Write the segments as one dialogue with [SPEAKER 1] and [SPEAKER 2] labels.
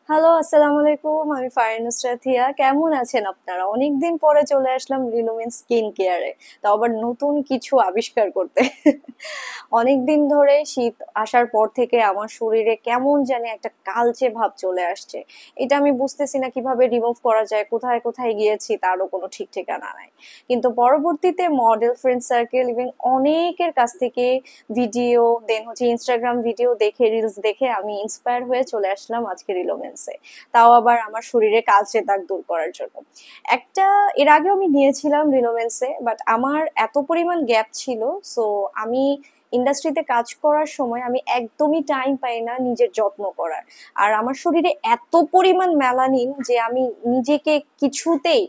[SPEAKER 1] Hello, আসসালামু আলাইকুম। আমি ফারিন নুসরাত হিয়া। কেমন আছেন আপনারা? অনেকদিন পরে চলে আসলাম রিলুমিন স্কিন কেয়ারে। তাও আবার নতুন কিছু আবিষ্কার করতে। অনেকদিন ধরে শীত আসার পর থেকে আমার শরীরে কেমন জানি একটা কালচে ভাব চলে আসছে। এটা আমি বুঝতেছি না কিভাবে রিমুভ করা যায়। কোথায় কোথায় গিয়েছি তারও কোনো ঠিক ঠিকানা নাই। কিন্তু পরবর্তীতে মডেল ফ্রেন্ড সার্কেল এবং অনেকের কাছ থেকে ভিডিও দেন হচ্ছে ইনস্টাগ্রাম ভিডিও দেখে রিলস দেখে আমি ইন্সপায়ার হয়ে চলে আসলাম আজকে রিলোমেন্সে। তাও আবার আমার শরীরে কালচে দাগ দূর করার জন্য। একটা এর আগেও আমি নিয়েছিলাম রিলোমেন্সে, বাট আমার এত পরিমাণ গ্যাপ ছিল। সো আমি ইন্ডাস্ট্রিতে কাজ করার সময় আমি একদমই টাইম পাই না নিজের যত্ন করার। আর আমার শরীরে এত পরিমাণ মেলানিন যে আমি নিজেকে কিছুতেই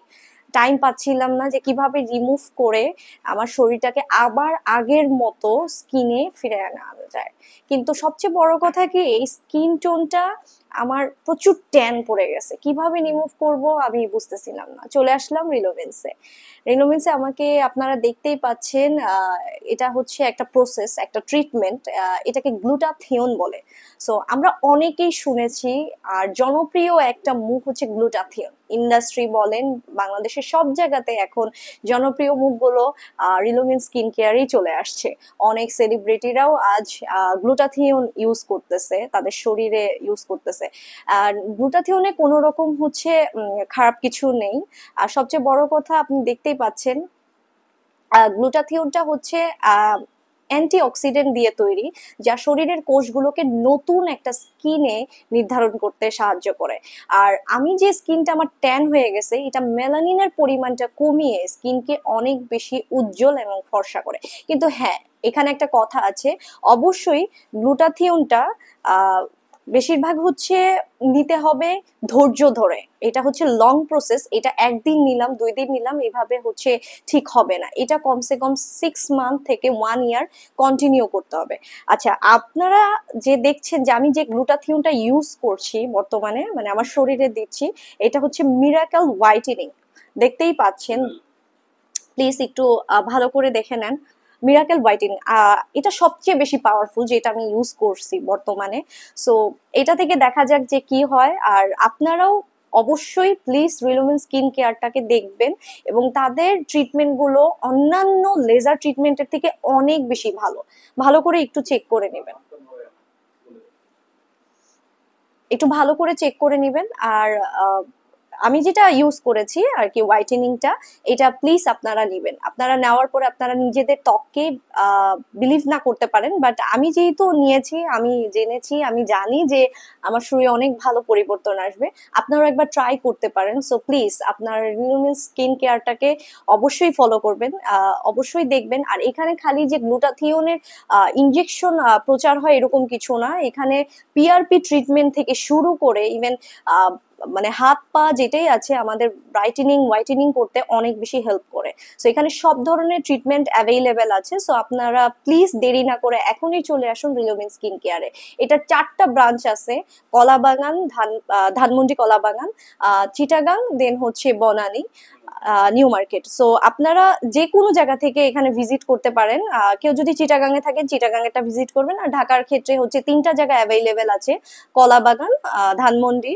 [SPEAKER 1] টাইম পাচ্ছিলাম না যে কিভাবে রিমুভ করে আমার শরীরটাকে আবার আগের মতো স্কিনে ফিরে আনা যায়। কিন্তু সবচেয়ে বড় কথা কি, এই স্কিন টোনটা আমার প্রচুর ট্যান পড়ে গেছে, কিভাবে রিমুভ করব আমি বুঝতেছিলাম না। চলে আসলাম রিলোভেন্সে। রিলোভেন্সে আমাকে আপনারা দেখতেই পাচ্ছেন, এটা হচ্ছে একটা প্রসেস, একটা ট্রিটমেন্ট। এটাকে গ্লুটাথিয়ন বলে। সো আমরা অনেকেই শুনেছি। আর জনপ্রিয় একটা মুখ হচ্ছে গ্লুটাথিয়ন। ইন্ডাস্ট্রি বলেন, বাংলাদেশের সব জায়গাতে এখন জনপ্রিয় মুখগুলো রিলোমিন স্কিন কেয়ারই চলে আসছে। অনেক সেলিব্রিটিরাও আজ গ্লুটাথিয়ন ইউজ করতেছে, তাদের শরীরে ইউজ করতেছে। আর গ্লুটাথিয়নে কোনো রকম হচ্ছে খারাপ কিছু নেই। আর সবচেয়ে বড় কথা, আপনি দেখতেই পাচ্ছেন গ্লুটাথিয়নটা হচ্ছে অ্যান্টি অক্সিডেন্ট দিয়ে তৈরি, যা শরীরের কোষগুলোকে নতুন একটা স্কিনে নির্ধারণ করতে সাহায্য করে। আর আমি যে স্কিনটা আমার ট্যান হয়ে গেছে, এটা মেলানিনের পরিমাণটা কমিয়ে স্কিনকে অনেক বেশি উজ্জ্বল এবং ফর্সা করে। কিন্তু হ্যাঁ, এখানে একটা কথা আছে। অবশ্যই গ্লুটাথিয়নটা বেশিরভাগ হচ্ছে নিতে হবে ধৈর্য ধরে। এটা হচ্ছে লং প্রসেস। এটা একদিন নিলাম, 2 দিন নিলাম, এভাবে হচ্ছে ঠিক হবে না। এটা কমসে কম 6 মান্থ থেকে 1 ইয়ার কন্টিনিউ করতে হবে। আচ্ছা, আপনারা যে দেখছেন যে আমি যে গ্লুটাথিয়নটা ইউজ করছি বর্তমানে, মানে আমার শরীরে দিচ্ছি, এটা হচ্ছে মিরাকেল হোয়াইটেনিং। দেখতেই পাচ্ছেন, প্লিজ একটু ভালো করে দেখে নেন। মিরাকেল হোয়াইটেনিং এটা সবচেয়ে বেশি পাওয়ারফুল, যেটা আমি ইউজ করছি বর্তমানে। সো এটা থেকে দেখা যাক যে কি হয়। আর আপনারাও অবশ্যই প্লিজ রিলোমিন স্কিন কেয়ারটাকে দেখবেন, এবং তাদের ট্রিটমেন্ট গুলো অন্যান্য লেজার ট্রিটমেন্টের থেকে অনেক বেশি ভালো। ভালো করে একটু চেক করে নেবেন, একটু ভালো করে চেক করে নেবেন। আর আমি যেটা ইউজ করেছি আর কি, হোয়াইটেনিংটা, এটা প্লিজ আপনারা নেবেন। আপনারা নেওয়ার পরে আপনারা নিজেদের ত্বককে বিলিভ না করতে পারেন, বাট আমি যেহেতু নিয়েছি, আমি জেনেছি, আমি জানি যে আমার শরীরে অনেক ভালো পরিবর্তন আসবে। আপনারা একবার ট্রাই করতে পারেন। সো প্লিজ আপনার রিউমিন স্কিন কেয়ারটাকে অবশ্যই ফলো করবেন, অবশ্যই দেখবেন। আর এখানে খালি যে গ্লুটাথিয়নের ইনজেকশন প্রচার হয় এরকম কিছু না। এখানে পিআরপি ট্রিটমেন্ট থেকে শুরু করে ইভেন মানে হাত পা যেটাই আছে আমাদের ব্রাইটেনিং হোয়াইটেনিং করতে অনেক বেশি হেল্প করে। সো এখানে সব ধরনের ট্রিটমেন্ট অ্যাভেলেবেল আছে। সো আপনারা প্লিজ দেরি না করে এখনই চলে আসুন রিলোমিন স্কিন কেয়ারে। এটার 4টা ব্রাঞ্চ আছে: কলাবাগান, ধানমন্ডি কলাবাগান, চিটাগাং, দেন হচ্ছে বনানী, নিউ মার্কেট। সো আপনারা যে কোনো জায়গা থেকে এখানে ভিজিট করতে পারেন। কেউ যদি চিটাগাঙে থাকেন, চিটাগাঙেরটা ভিজিট করবেন। আর ঢাকার ক্ষেত্রে হচ্ছে 3টা জায়গা অ্যাভেলেবেল আছে: কলাবাগান, ধানমন্ডি,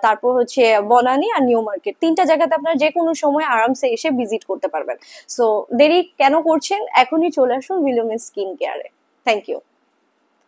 [SPEAKER 1] তারপর হচ্ছে বনানী আর নিউ মার্কেট। 3টা জায়গাতে আপনারা যে কোনো সময় আরামসে এসে ভিজিট করতে পারবেন। সো দেরি কেন করছেন, এখনই চলে আসুন উইলুমেন স্কিন কেয়ারে। Thank you.